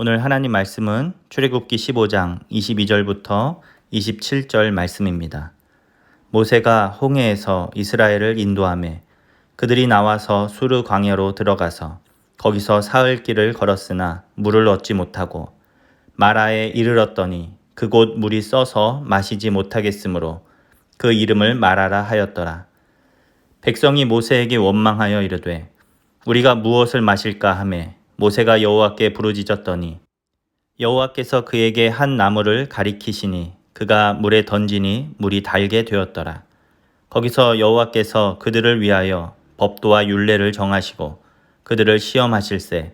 오늘 하나님 말씀은 출애굽기 15장 22절부터 27절 말씀입니다. 모세가 홍해에서 이스라엘을 인도하매 그들이 나와서 수르 광야로 들어가서 거기서 사흘 길을 걸었으나 물을 얻지 못하고 마라에 이르렀더니 그곳 물이 써서 마시지 못하겠으므로 그 이름을 마라라 하였더라. 백성이 모세에게 원망하여 이르되 우리가 무엇을 마실까 하매 모세가 여호와께 부르짖었더니 여호와께서 그에게 한 나무를 가리키시니 그가 물에 던지니 물이 달게 되었더라. 거기서 여호와께서 그들을 위하여 법도와 율례를 정하시고 그들을 시험하실세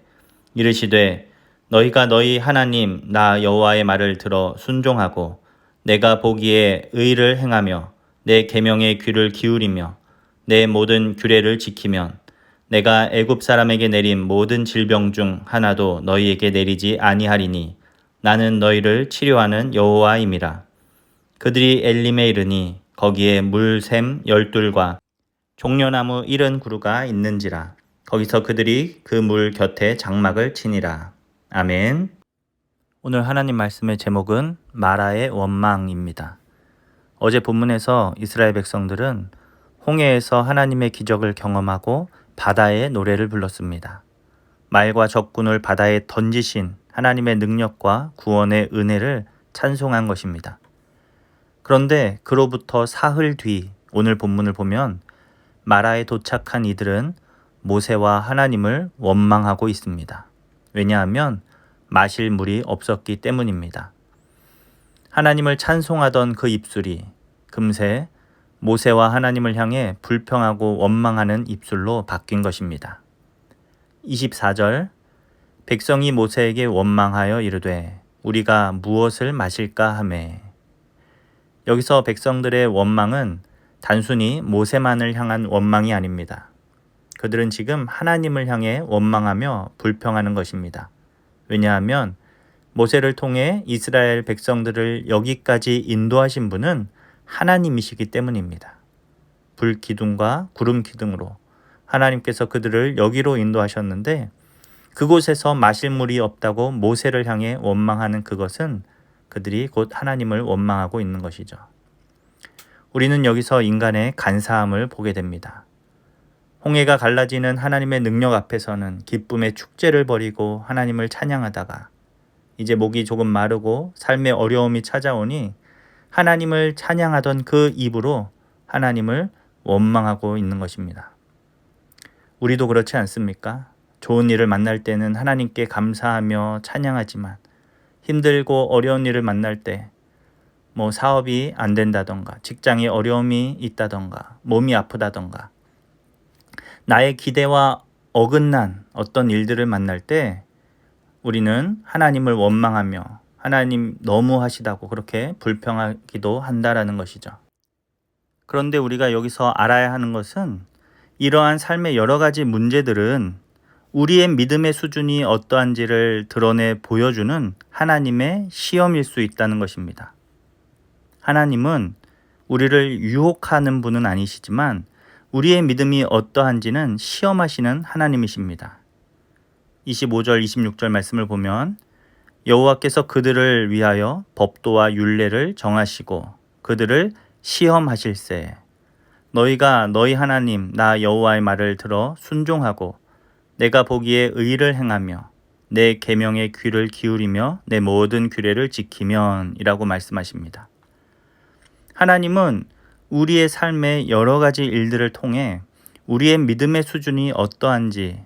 이르시되 너희가 너희 하나님 나 여호와의 말을 들어 순종하고 내가 보기에 의를 행하며 내 계명에 귀를 기울이며 내 모든 규례를 지키면 내가 애굽 사람에게 내린 모든 질병 중 하나도 너희에게 내리지 아니하리니 나는 너희를 치료하는 여호와임이라. 그들이 엘림에 이르니 거기에 물샘 12과 종려나무 70그루가 있는지라. 거기서 그들이 그 물 곁에 장막을 치니라. 아멘. 오늘 하나님 말씀의 제목은 마라의 원망입니다. 어제 본문에서 이스라엘 백성들은 홍해에서 하나님의 기적을 경험하고 바다의 노래를 불렀습니다. 말과 적군을 바다에 던지신 하나님의 능력과 구원의 은혜를 찬송한 것입니다. 그런데 그로부터 사흘 뒤 오늘 본문을 보면 마라에 도착한 이들은 모세와 하나님을 원망하고 있습니다. 왜냐하면 마실 물이 없었기 때문입니다. 하나님을 찬송하던 그 입술이 금세 모세와 하나님을 향해 불평하고 원망하는 입술로 바뀐 것입니다. 24절 백성이 모세에게 원망하여 이르되 우리가 무엇을 마실까 하매. 여기서 백성들의 원망은 단순히 모세만을 향한 원망이 아닙니다. 그들은 지금 하나님을 향해 원망하며 불평하는 것입니다. 왜냐하면 모세를 통해 이스라엘 백성들을 여기까지 인도하신 분은 하나님이시기 때문입니다. 불기둥과 구름기둥으로 하나님께서 그들을 여기로 인도하셨는데 그곳에서 마실 물이 없다고 모세를 향해 원망하는 그것은 그들이 곧 하나님을 원망하고 있는 것이죠. 우리는 여기서 인간의 간사함을 보게 됩니다. 홍해가 갈라지는 하나님의 능력 앞에서는 기쁨의 축제를 벌이고 하나님을 찬양하다가 이제 목이 조금 마르고 삶의 어려움이 찾아오니 하나님을 찬양하던 그 입으로 하나님을 원망하고 있는 것입니다. 우리도 그렇지 않습니까? 좋은 일을 만날 때는 하나님께 감사하며 찬양하지만 힘들고 어려운 일을 만날 때 사업이 안 된다던가 직장에 어려움이 있다던가 몸이 아프다던가 나의 기대와 어긋난 어떤 일들을 만날 때 우리는 하나님을 원망하며 하나님 너무하시다고 그렇게 불평하기도 한다라는 것이죠. 그런데 우리가 여기서 알아야 하는 것은 이러한 삶의 여러 가지 문제들은 우리의 믿음의 수준이 어떠한지를 드러내 보여주는 하나님의 시험일 수 있다는 것입니다. 하나님은 우리를 유혹하는 분은 아니시지만 우리의 믿음이 어떠한지는 시험하시는 하나님이십니다. 25절, 26절 말씀을 보면 여호와께서 그들을 위하여 법도와 율례를 정하시고 그들을 시험하실세 너희가 너희 하나님 나 여호와의 말을 들어 순종하고 내가 보기에 의를 행하며 내 계명에 귀를 기울이며 내 모든 규례를 지키면 이라고 말씀하십니다. 하나님은 우리의 삶의 여러 가지 일들을 통해 우리의 믿음의 수준이 어떠한지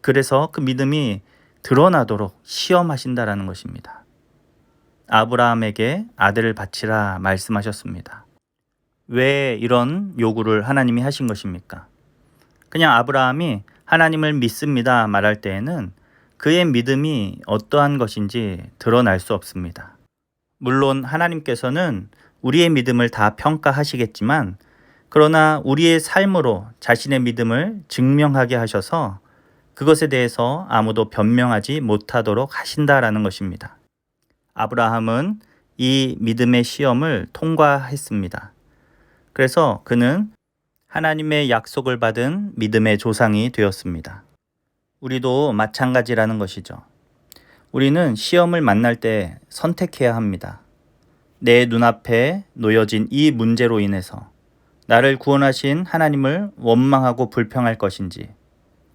그래서 그 믿음이 드러나도록 시험하신다라는 것입니다. 아브라함에게 아들을 바치라 말씀하셨습니다. 왜 이런 요구를 하나님이 하신 것입니까? 그냥 아브라함이 하나님을 믿습니다 말할 때에는 그의 믿음이 어떠한 것인지 드러날 수 없습니다. 물론 하나님께서는 우리의 믿음을 다 평가하시겠지만 그러나 우리의 삶으로 자신의 믿음을 증명하게 하셔서 그것에 대해서 아무도 변명하지 못하도록 하신다라는 것입니다. 아브라함은 이 믿음의 시험을 통과했습니다. 그래서 그는 하나님의 약속을 받은 믿음의 조상이 되었습니다. 우리도 마찬가지라는 것이죠. 우리는 시험을 만날 때 선택해야 합니다. 내 눈앞에 놓여진 이 문제로 인해서 나를 구원하신 하나님을 원망하고 불평할 것인지,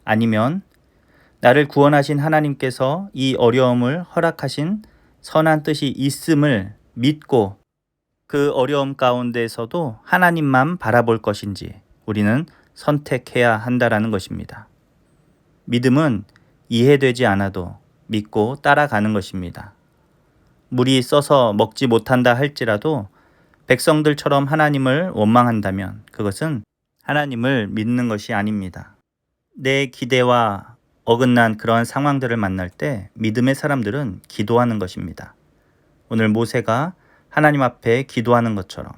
아니면 나를 구원하신 하나님께서 이 어려움을 허락하신 선한 뜻이 있음을 믿고 그 어려움 가운데에서도 하나님만 바라볼 것인지 우리는 선택해야 한다라는 것입니다. 믿음은 이해되지 않아도 믿고 따라가는 것입니다. 물이 써서 먹지 못한다 할지라도 백성들처럼 하나님을 원망한다면 그것은 하나님을 믿는 것이 아닙니다. 내 기대와 어긋난 그러한 상황들을 만날 때 믿음의 사람들은 기도하는 것입니다. 오늘 모세가 하나님 앞에 기도하는 것처럼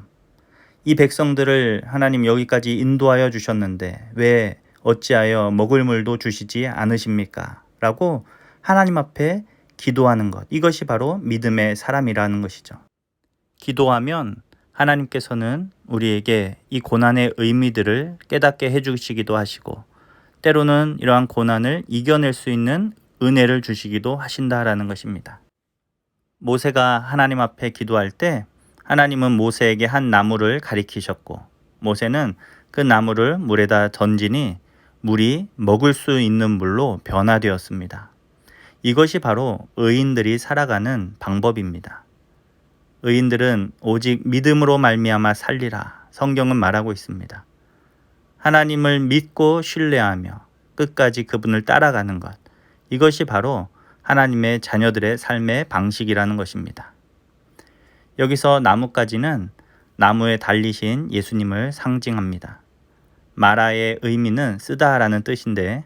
이 백성들을 하나님 여기까지 인도하여 주셨는데 왜 어찌하여 먹을 물도 주시지 않으십니까? 라고 하나님 앞에 기도하는 것, 이것이 바로 믿음의 사람이라는 것이죠. 기도하면 하나님께서는 우리에게 이 고난의 의미들을 깨닫게 해주시기도 하시고 때로는 이러한 고난을 이겨낼 수 있는 은혜를 주시기도 하신다라는 것입니다. 모세가 하나님 앞에 기도할 때 하나님은 모세에게 한 나무를 가리키셨고 모세는 그 나무를 물에다 던지니 물이 먹을 수 있는 물로 변화되었습니다. 이것이 바로 의인들이 살아가는 방법입니다. 의인들은 오직 믿음으로 말미암아 살리라 성경은 말하고 있습니다. 하나님을 믿고 신뢰하며 끝까지 그분을 따라가는 것, 이것이 바로 하나님의 자녀들의 삶의 방식이라는 것입니다. 여기서 나뭇가지는 나무에 달리신 예수님을 상징합니다. 마라의 의미는 쓰다라는 뜻인데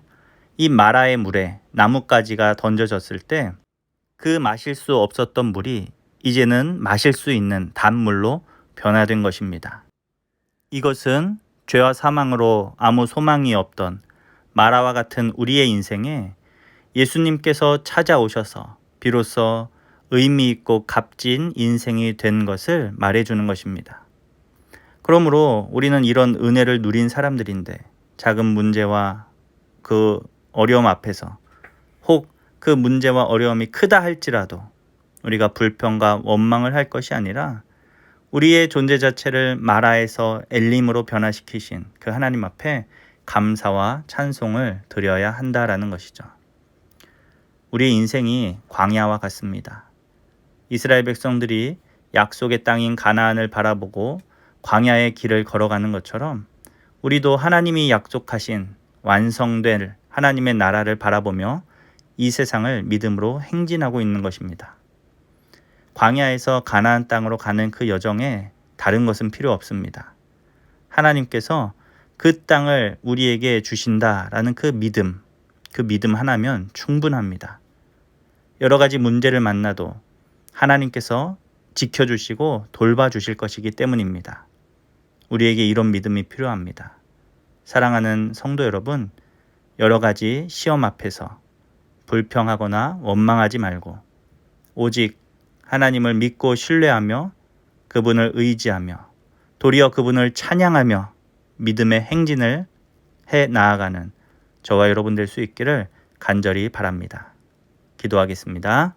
이 마라의 물에 나뭇가지가 던져졌을 때 그 마실 수 없었던 물이 이제는 마실 수 있는 단물로 변화된 것입니다. 이것은 죄와 사망으로 아무 소망이 없던 마라와 같은 우리의 인생에 예수님께서 찾아오셔서 비로소 의미 있고 값진 인생이 된 것을 말해주는 것입니다. 그러므로 우리는 이런 은혜를 누린 사람들인데 작은 문제와 그 어려움 앞에서 혹 그 문제와 어려움이 크다 할지라도 우리가 불평과 원망을 할 것이 아니라 우리의 존재 자체를 마라에서 엘림으로 변화시키신 그 하나님 앞에 감사와 찬송을 드려야 한다라는 것이죠. 우리의 인생이 광야와 같습니다. 이스라엘 백성들이 약속의 땅인 가나안을 바라보고 광야의 길을 걸어가는 것처럼 우리도 하나님이 약속하신 완성될 하나님의 나라를 바라보며 이 세상을 믿음으로 행진하고 있는 것입니다. 광야에서 가나안 땅으로 가는 그 여정에 다른 것은 필요 없습니다. 하나님께서 그 땅을 우리에게 주신다라는 그 믿음 하나면 충분합니다. 여러 가지 문제를 만나도 하나님께서 지켜주시고 돌봐주실 것이기 때문입니다. 우리에게 이런 믿음이 필요합니다. 사랑하는 성도 여러분, 여러 가지 시험 앞에서 불평하거나 원망하지 말고 오직 하나님을 믿고 신뢰하며 그분을 의지하며 도리어 그분을 찬양하며 믿음의 행진을 해 나아가는 저와 여러분 될 수 있기를 간절히 바랍니다. 기도하겠습니다.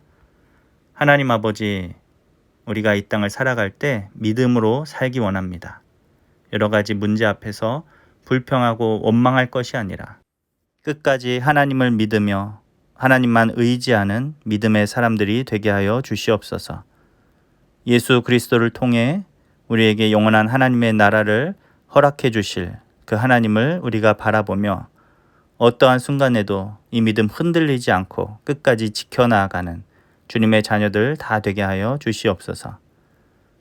하나님 아버지, 우리가 이 땅을 살아갈 때 믿음으로 살기 원합니다. 여러 가지 문제 앞에서 불평하고 원망할 것이 아니라 끝까지 하나님을 믿으며 하나님만 의지하는 믿음의 사람들이 되게 하여 주시옵소서. 예수 그리스도를 통해 우리에게 영원한 하나님의 나라를 허락해 주실 그 하나님을 우리가 바라보며 어떠한 순간에도 이 믿음 흔들리지 않고 끝까지 지켜나가는 주님의 자녀들 다 되게 하여 주시옵소서.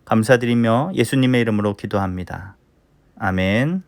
감사드리며 예수님의 이름으로 기도합니다. 아멘.